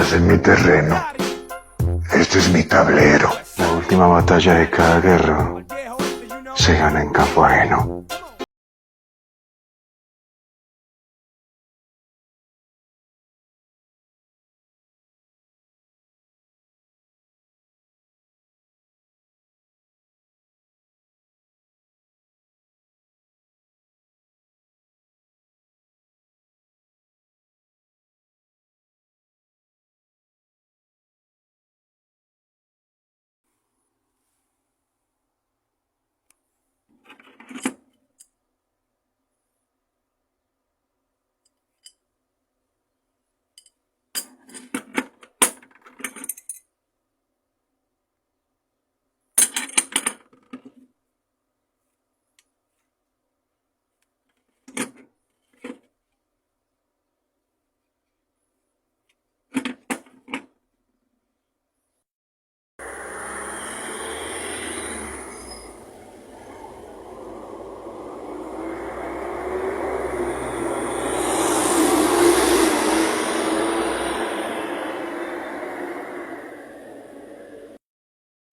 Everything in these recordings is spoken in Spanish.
Estás en mi terreno. Este es mi tablero. La última batalla de cada guerra se gana en campo ajeno.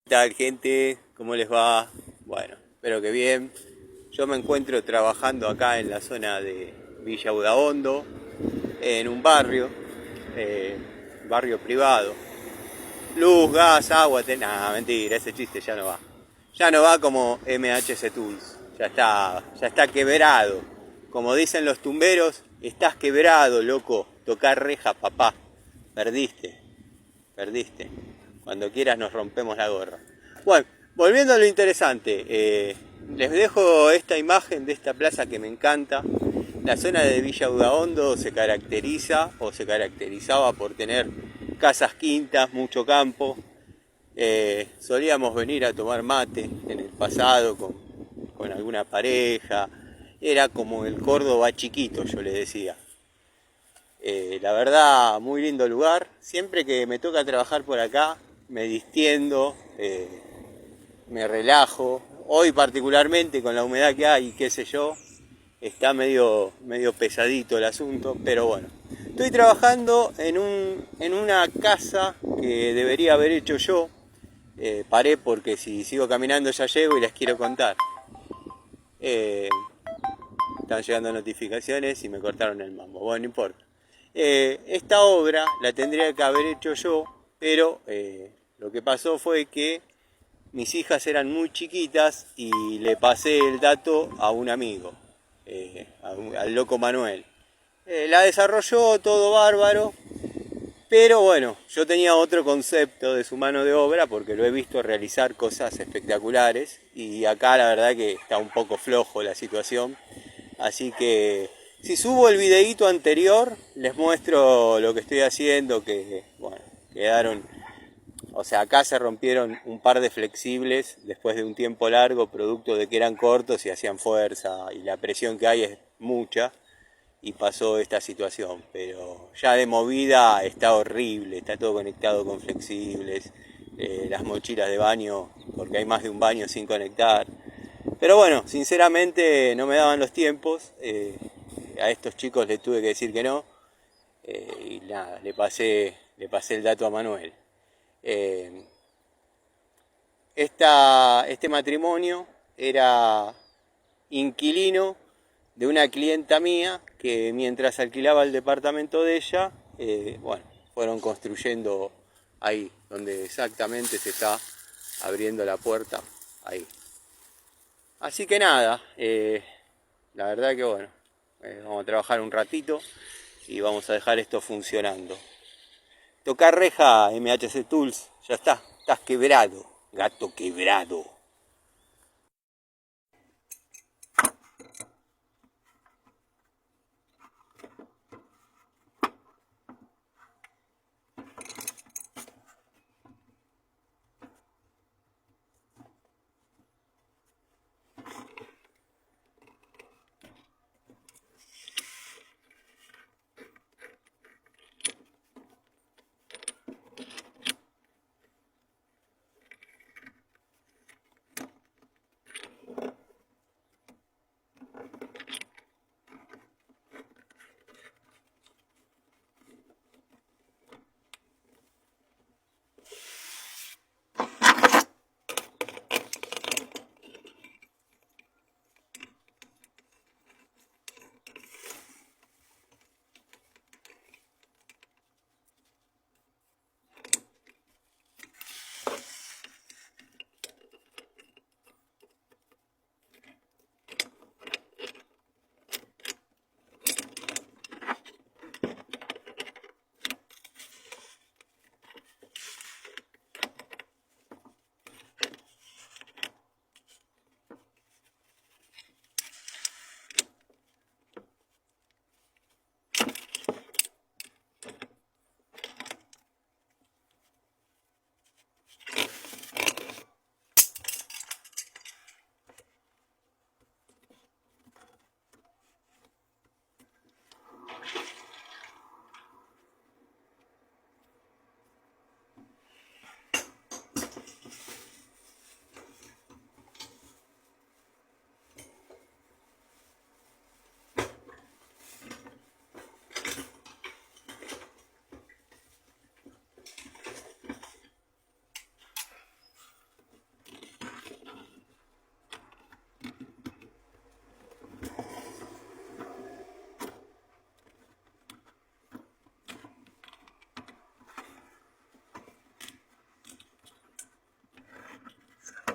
¿Qué tal, gente? ¿Cómo les va? Bueno, espero que bien. Yo me encuentro trabajando acá en la zona de Villa Udaondo, en un barrio, barrio privado. Luz, gas, agua, nada, mentira, ese chiste ya no va. Ya no va como MHC Tools, ya está quebrado. Como dicen los tumberos, estás quebrado, loco. Tocar reja, papá. Perdiste. Cuando quieras nos rompemos la gorra. Bueno, volviendo a lo interesante, les dejo esta imagen de esta plaza que me encanta. La zona de Villa Udaondo se caracteriza o se caracterizaba por tener casas quintas, mucho campo. Solíamos venir a tomar mate en el pasado con alguna pareja. Era como el Córdoba chiquito, yo le decía. La verdad, muy lindo lugar. Siempre que me toca trabajar por acá, me distiendo, me relajo. Hoy particularmente con la humedad que hay, qué sé yo, está medio pesadito el asunto, pero bueno. Estoy trabajando en una casa que debería haber hecho yo. Paré porque si sigo caminando ya llego y les quiero contar. Están llegando notificaciones y me cortaron el mambo. Bueno, no importa. Esta obra la tendría que haber hecho yo, pero lo que pasó fue que mis hijas eran muy chiquitas y le pasé el dato a un amigo, al loco Manuel. La desarrolló todo bárbaro, pero bueno, yo tenía otro concepto de su mano de obra porque lo he visto realizar cosas espectaculares y acá la verdad que está un poco flojo la situación. Así que si subo el videíto anterior, les muestro lo que estoy haciendo, que bueno, quedaron, o sea, acá se rompieron un par de flexibles después de un tiempo largo, producto de que eran cortos y hacían fuerza, y la presión que hay es mucha, y pasó esta situación. Pero ya de movida está horrible, está todo conectado con flexibles, las mochilas de baño, porque hay más de un baño sin conectar. Pero bueno, sinceramente no me daban los tiempos, a estos chicos les tuve que decir que no, y nada, le pasé el dato a Manuel. Este matrimonio era inquilino de una clienta mía que mientras alquilaba el departamento de ella, bueno, fueron construyendo ahí, donde exactamente se está abriendo la puerta, ahí. Así que nada, la verdad que bueno, vamos a trabajar un ratito y vamos a dejar esto funcionando. Tocar reja, MHC Tools, ya está, estás quebrado, gato quebrado.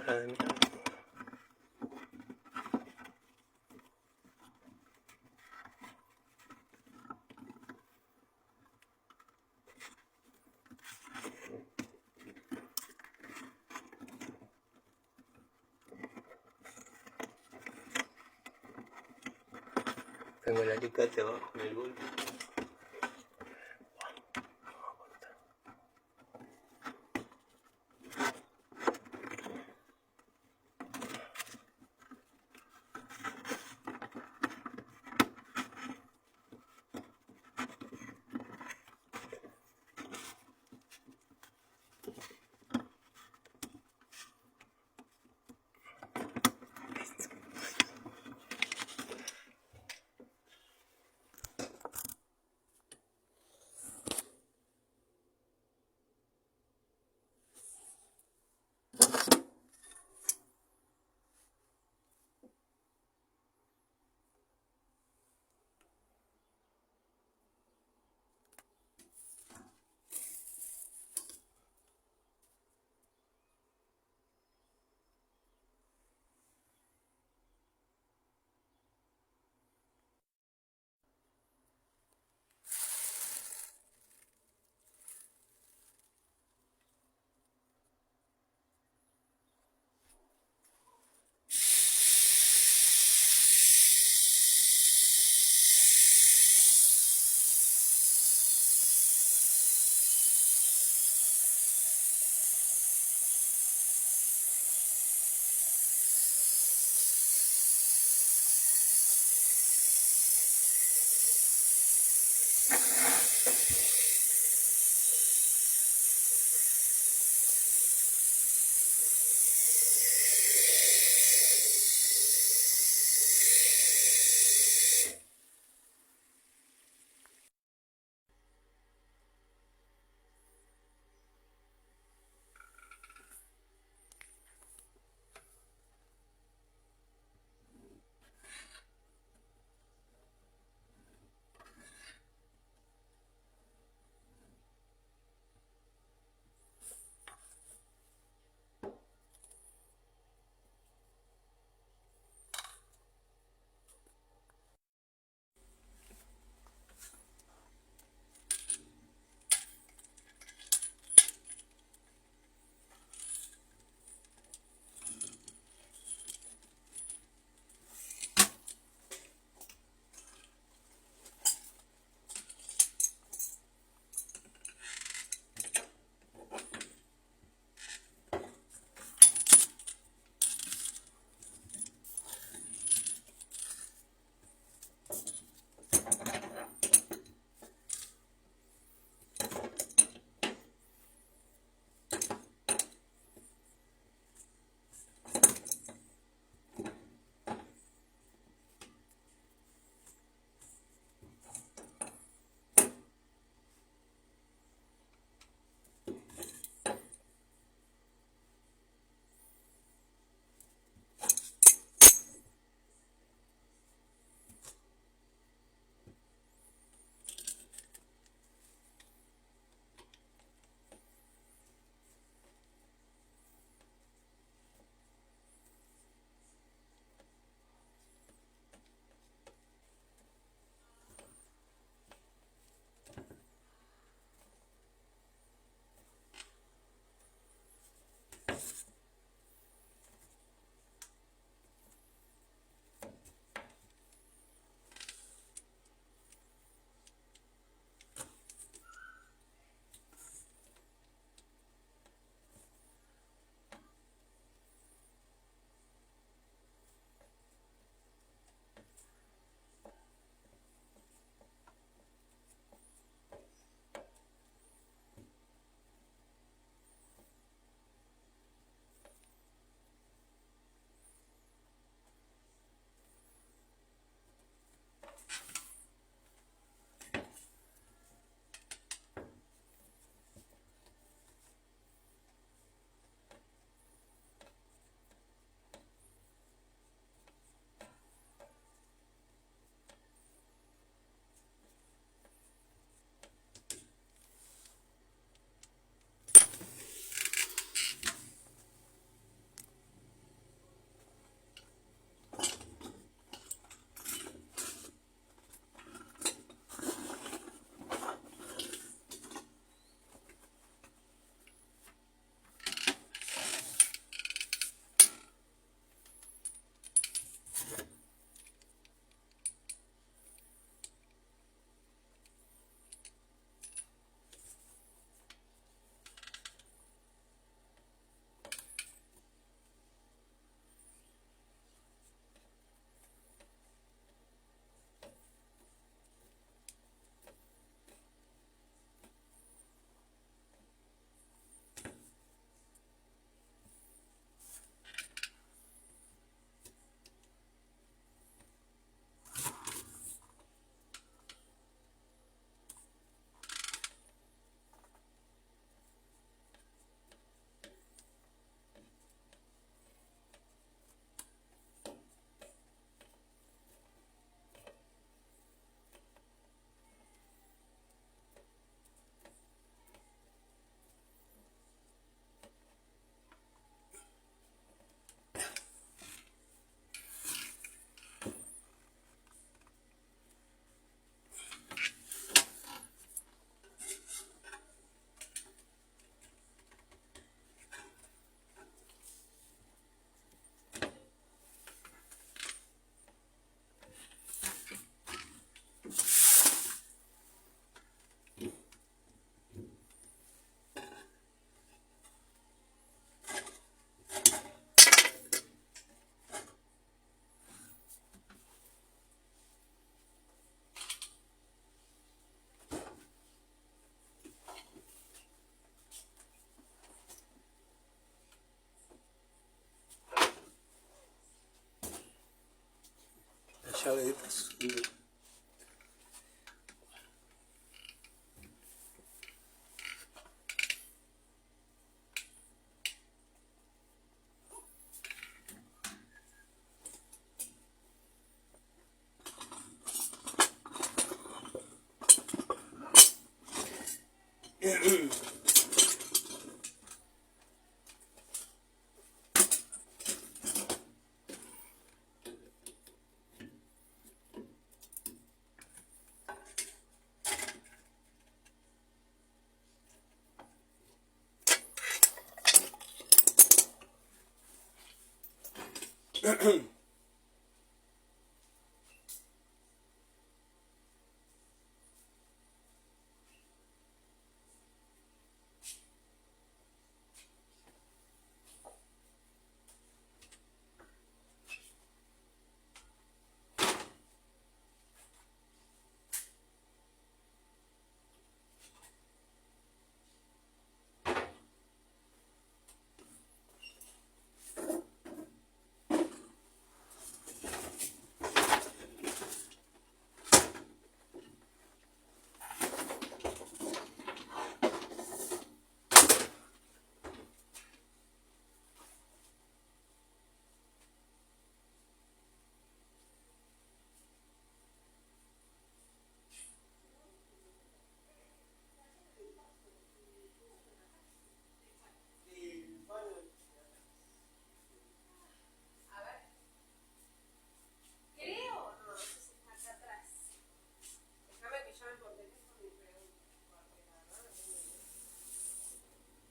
la de mierda. Tengo el alicate abajo en el bolso.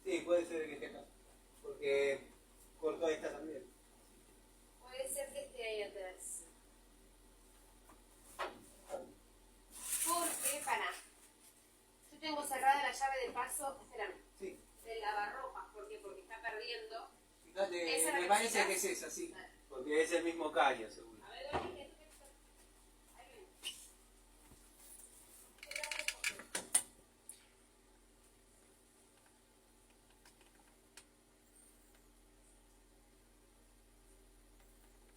Sí, puede ser que esté acá. Porque cortó esta también. Puede ser que esté ahí atrás. Porque, yo tengo cerrada la llave de paso, espérame, Sí. del lavarropas. ¿Por qué? Porque está perdiendo. Fíjate, ¿Esa me la parece necesitas? que es esa, sí. Porque es el mismo caño, seguro. A ver, Dani, ahí ven.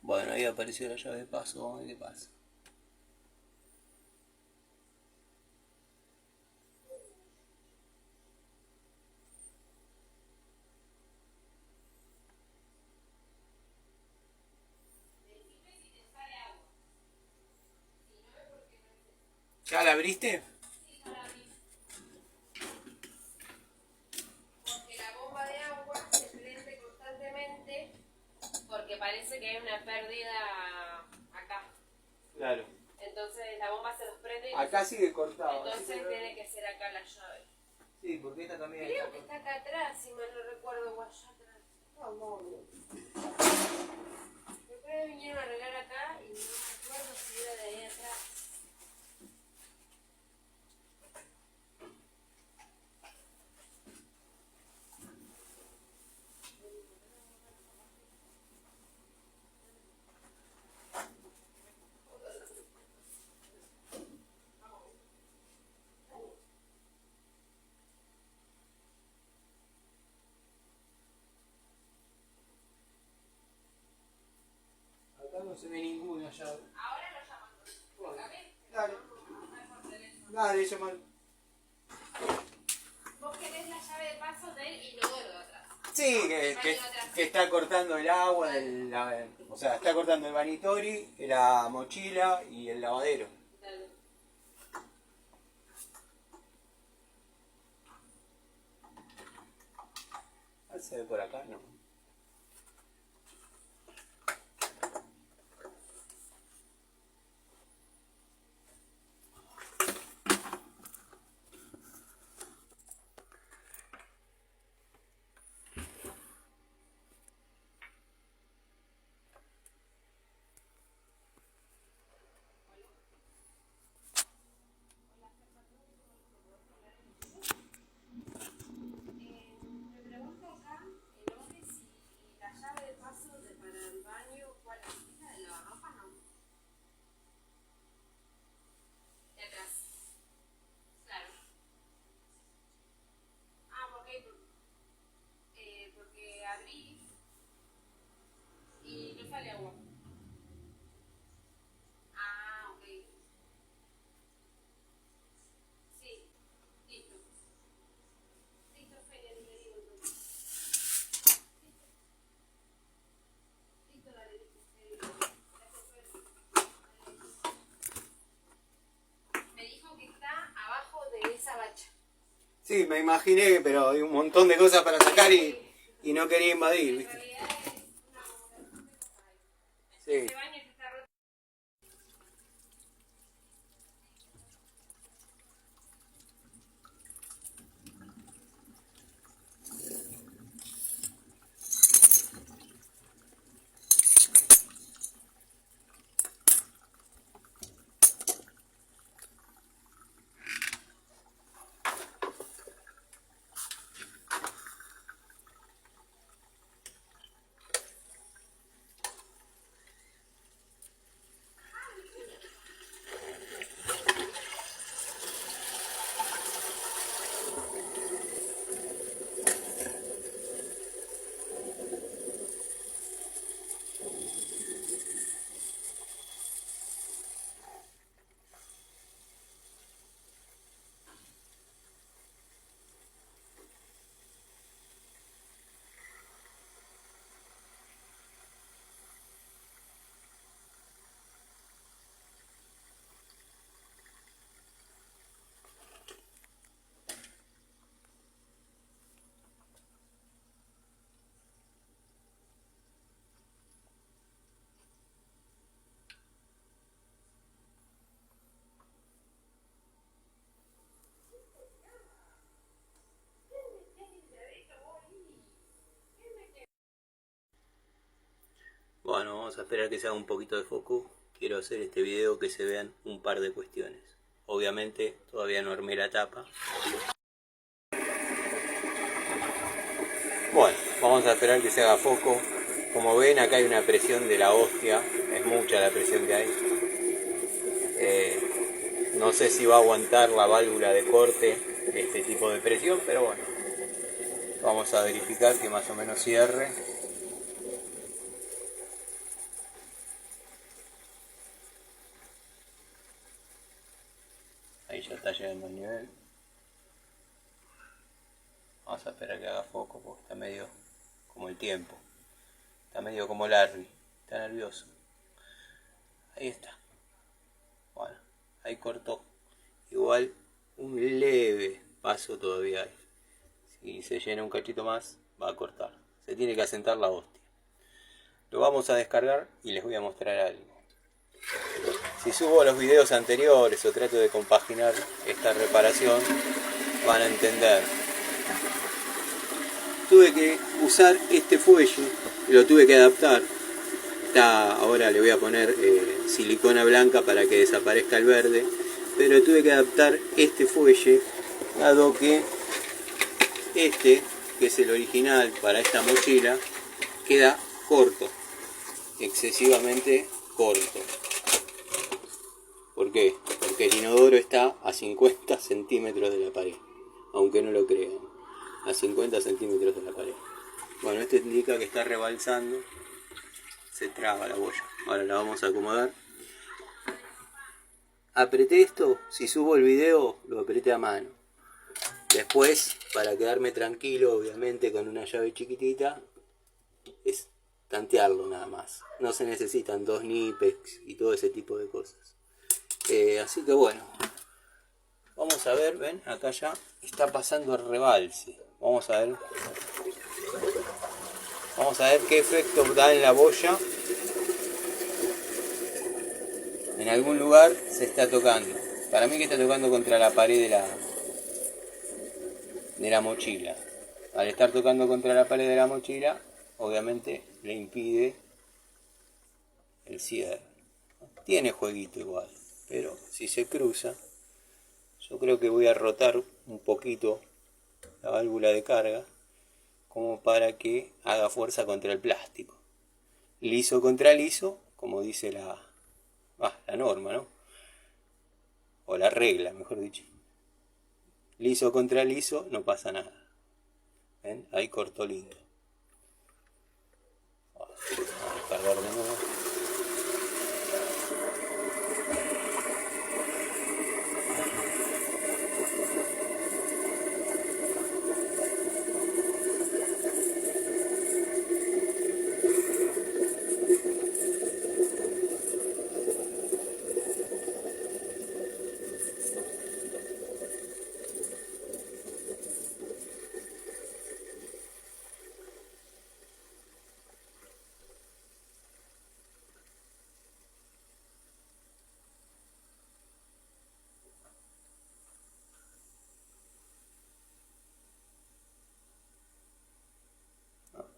Bueno, ahí apareció la llave de paso, vamos a ver qué pasa. ¿Ya la abriste? Porque la bomba de agua se prende constantemente porque parece que hay una pérdida acá. Claro. Entonces la bomba se nos prende y Acá sigue cortado. entonces tiene que ser acá la llave. Sí, porque esta también Creo que está acá atrás, si mal no recuerdo, o allá atrás. Yo creo que vinieron a arreglar acá y no me acuerdo si era de ahí atrás. Acá no se ve ninguna llave. Ahora lo llaman. Bueno, A ver, dale. vamos a hablar por teléfono. Dale, llamalo. Vos querés la llave de paso del inodoro de atrás. Sí, que está cortando el agua, o sea, está cortando el vanitori, la mochila y el lavadero. Dale. Se ve por acá, ¿no? Me pregunto acá, el hombre, si la llave de paso para el baño, ¿cuál es? ¿La de lavarropa? No. De atrás. Claro. Ah, porque abrí y no sale agua. Ah, ok. Sí, me imaginé, pero hay un montón de cosas para sacar y no quería invadir, ¿viste? Sí. Bueno, vamos a esperar que se haga un poquito de foco. Quiero hacer este video que se vean un par de cuestiones. Obviamente todavía no armé la tapa. Bueno, vamos a esperar que se haga foco. Como ven, acá hay una presión de la hostia. Es mucha la presión que hay. No sé si va a aguantar la válvula de corte este tipo de presión, pero bueno. Vamos a verificar que más o menos cierre. Ahí ya está llegando al nivel. Vamos a esperar que haga foco porque está medio como el tiempo. Está medio como Larry. Está nervioso. Ahí está. Bueno, ahí cortó. Igual un leve paso todavía hay. Si se llena un cachito más, va a cortar. Se tiene que asentar la hostia. Lo vamos a descargar y les voy a mostrar algo. Si subo los videos anteriores o trato de compaginar esta reparación, van a entender. Tuve que usar este fuelle, lo tuve que adaptar. Ahora le voy a poner silicona blanca para que desaparezca el verde, pero tuve que adaptar este fuelle, dado que este, que es el original para esta mochila, queda corto, excesivamente corto. ¿Por qué? Porque el inodoro está a 50 centímetros de la pared, aunque no lo crean, a 50 centímetros de la pared. Bueno, esto indica que está rebalsando, se traba la boya. Ahora la vamos a acomodar. Apreté esto, si subo el video lo apreté a mano. Después, para quedarme tranquilo, obviamente con una llave chiquitita, es tantearlo nada más. No se necesitan 2 nipex y todo ese tipo de cosas. Así que bueno, vamos a ver, ven, acá ya está pasando el rebalse. Vamos a ver qué efecto da en la boya. En algún lugar se está tocando. Para mí que está tocando contra la pared de la mochila. Al estar tocando contra la pared de la mochila, obviamente le impide el cierre. Tiene jueguito igual, pero si se cruza, yo creo que voy a rotar un poquito la válvula de carga como para que haga fuerza contra el plástico. Liso contra liso, como dice la norma, ¿no? O la regla, mejor dicho. Liso contra liso, no pasa nada. ¿Ven? Ahí cortó lindo. Vamos a descargar de nuevo.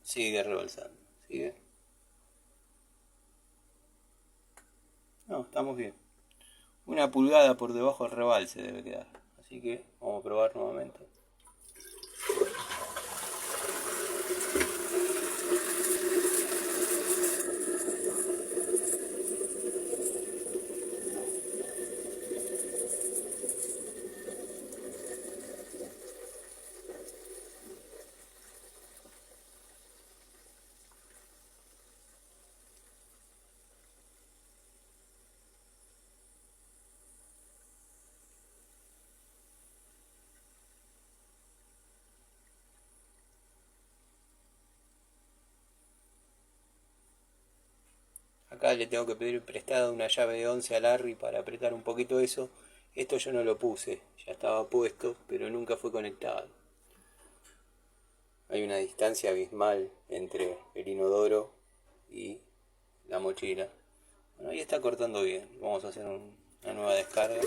sigue rebalsando. ¿Sigue? No, estamos bien. 1 pulgada por debajo del rebalse debe quedar. Así que vamos a probar nuevamente. Acá le tengo que pedir prestada una llave de 11 a Larry para apretar un poquito eso. Esto yo no lo puse, ya estaba puesto, pero nunca fue conectado. Hay una distancia abismal entre el inodoro y la mochila. Bueno, ahí está cortando bien. Vamos a hacer una nueva descarga.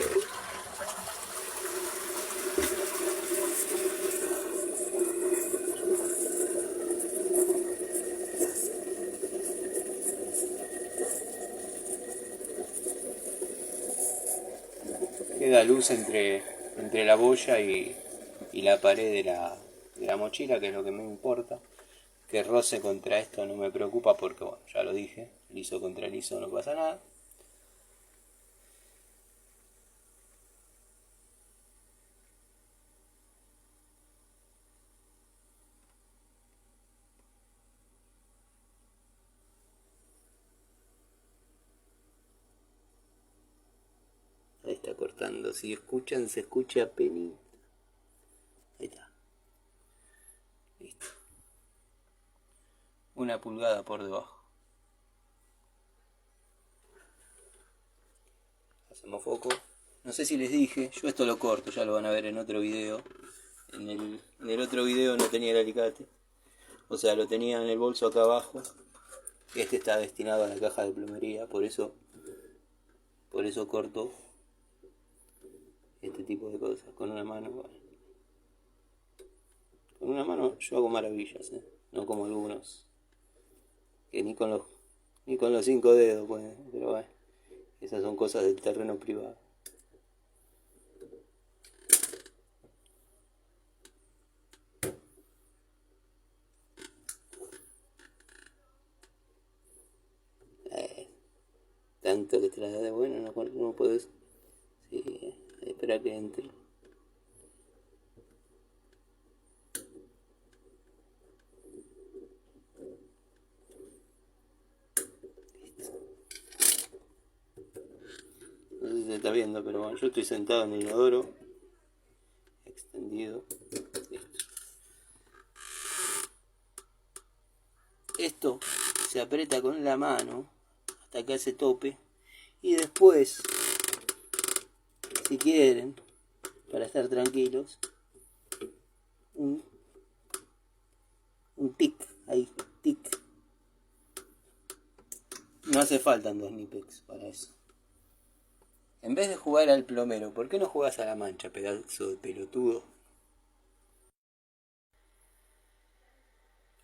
Queda luz entre la boya y la pared de la mochila, que es lo que me importa. Que roce contra esto no me preocupa porque, bueno, ya lo dije, liso contra liso no pasa nada. Ahí está cortando, si escuchan, se escucha penita. Ahí está. Listo. 1 pulgada por debajo. Hacemos foco. No sé si les dije, yo esto lo corto, ya lo van a ver en otro video. En el otro video no tenía el alicate. O sea, lo tenía en el bolso acá abajo. Este está destinado a la caja de plomería, por eso corto este tipo de cosas con una mano. Bueno, con una mano yo hago maravillas, no como algunos que ni con los 5 dedos pueden, pero bueno, esas son cosas del terreno privado. Tanto que trae de bueno, no puedes. Sí, espera que entre. No sé si se está viendo, pero bueno, yo estoy sentado en el inodoro, extendido. Listo. Esto se aprieta con la mano hasta que hace tope y después, si quieren, para estar tranquilos, un tic, ahí, tic. No hace falta 2 Nipex para eso. En vez de jugar al plomero, ¿por qué no jugás a la mancha, pedazo de pelotudo?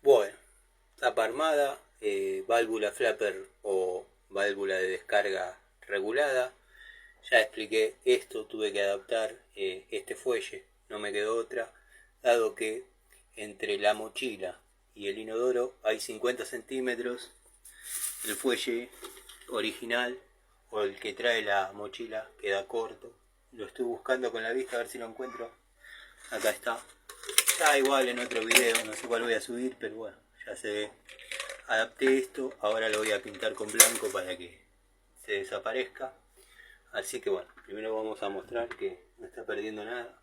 Bueno, tapa armada, válvula flapper o válvula de descarga regulada. Ya expliqué esto, tuve que adaptar este fuelle, no me quedó otra, dado que entre la mochila y el inodoro hay 50 centímetros. El fuelle original o el que trae la mochila queda corto. Lo estoy buscando con la vista a ver si lo encuentro. Acá está. Está igual en otro video, no sé cuál voy a subir, pero bueno, ya se ve. Adapté esto, ahora lo voy a pintar con blanco para que se desaparezca. Así que bueno, primero vamos a mostrar que no está perdiendo nada.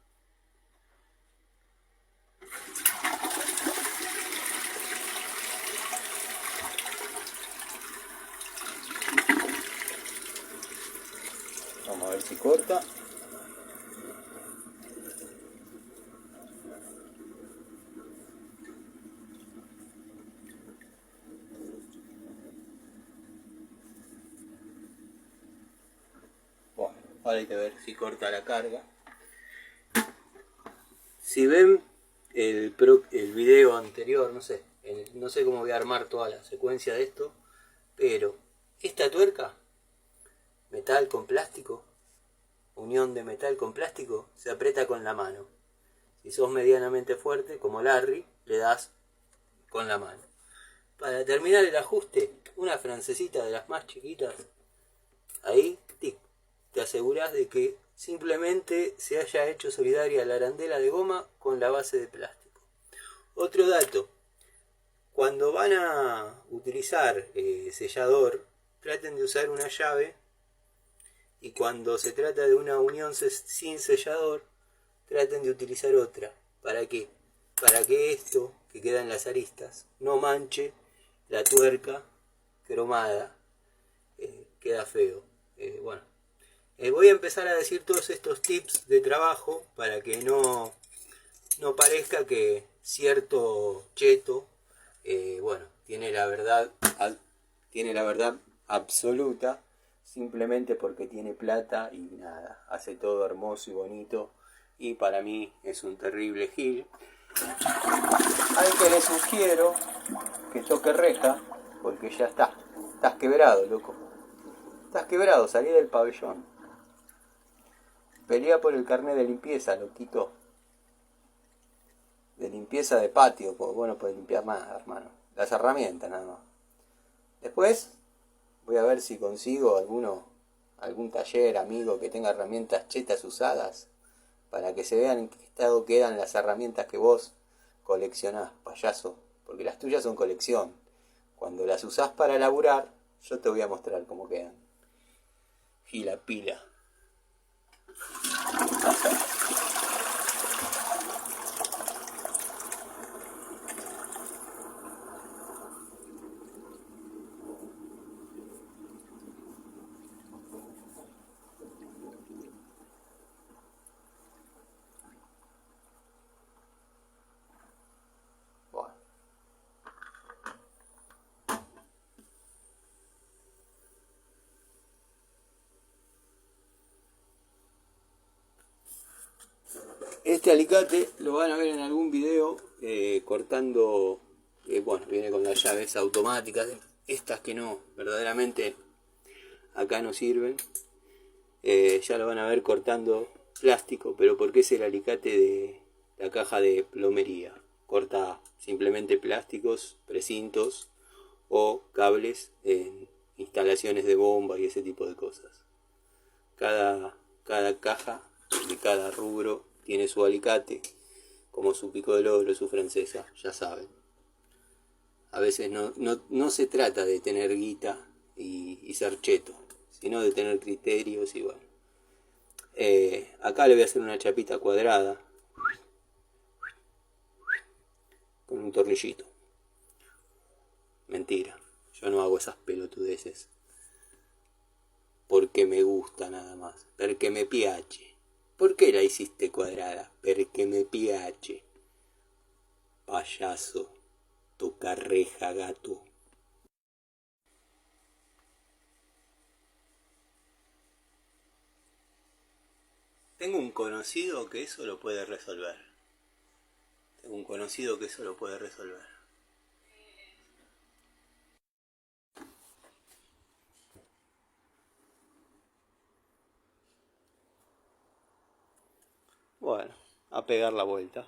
Vamos a ver si corta. Bueno, ahora hay que ver si corta la carga. Si ven el video anterior, no sé, No sé cómo voy a armar toda la secuencia de esto, pero esta tuerca, metal con plástico, unión de metal con plástico, se aprieta con la mano. Si sos medianamente fuerte, como Larry, le das con la mano. Para terminar el ajuste, una francesita de las más chiquitas, ahí, tic, te aseguras de que simplemente se haya hecho solidaria la arandela de goma con la base de plástico. Otro dato, cuando van a utilizar sellador, traten de usar una llave, y cuando se trata de una unión sin sellador, traten de utilizar otra. ¿Para qué? Para que esto que queda en las aristas no manche la tuerca cromada, queda feo. Bueno, voy a empezar a decir todos estos tips de trabajo para que no parezca que cierto cheto, bueno, tiene la verdad absoluta simplemente porque tiene plata y nada, hace todo hermoso y bonito, y para mí es un terrible gil. Al que le sugiero que toque reja, porque ya estás quebrado, loco. Estás quebrado, salí del pabellón. Pelea por el carnet de limpieza, loquito. De limpieza de patio, pues bueno, puedes limpiar más, hermano. Las herramientas nada más. Después voy a ver si consigo algún taller, amigo, que tenga herramientas chetas usadas, para que se vean en qué estado quedan las herramientas que vos coleccionás, payaso. Porque las tuyas son colección. Cuando las usás para laburar, yo te voy a mostrar cómo quedan. Gila pila. Este alicate lo van a ver en algún video cortando, bueno, viene con las llaves automáticas, estas que no, verdaderamente acá no sirven. Ya lo van a ver cortando plástico, pero porque es el alicate de la caja de plomería. Corta simplemente plásticos, precintos o cables en instalaciones de bomba y ese tipo de cosas. Cada caja de cada rubro tiene su alicate, como su pico de loro, su francesa, ya saben. A veces no se trata de tener guita y ser cheto, sino de tener criterios y bueno. Acá le voy a hacer una chapita cuadrada con un tornillito. Mentira, yo no hago esas pelotudeces porque me gusta nada más, porque me piace. ¿Por qué la hiciste cuadrada? Porque me piace. Payaso, toca reja, gato. Tengo un conocido que eso lo puede resolver. Bueno, a pegar la vuelta.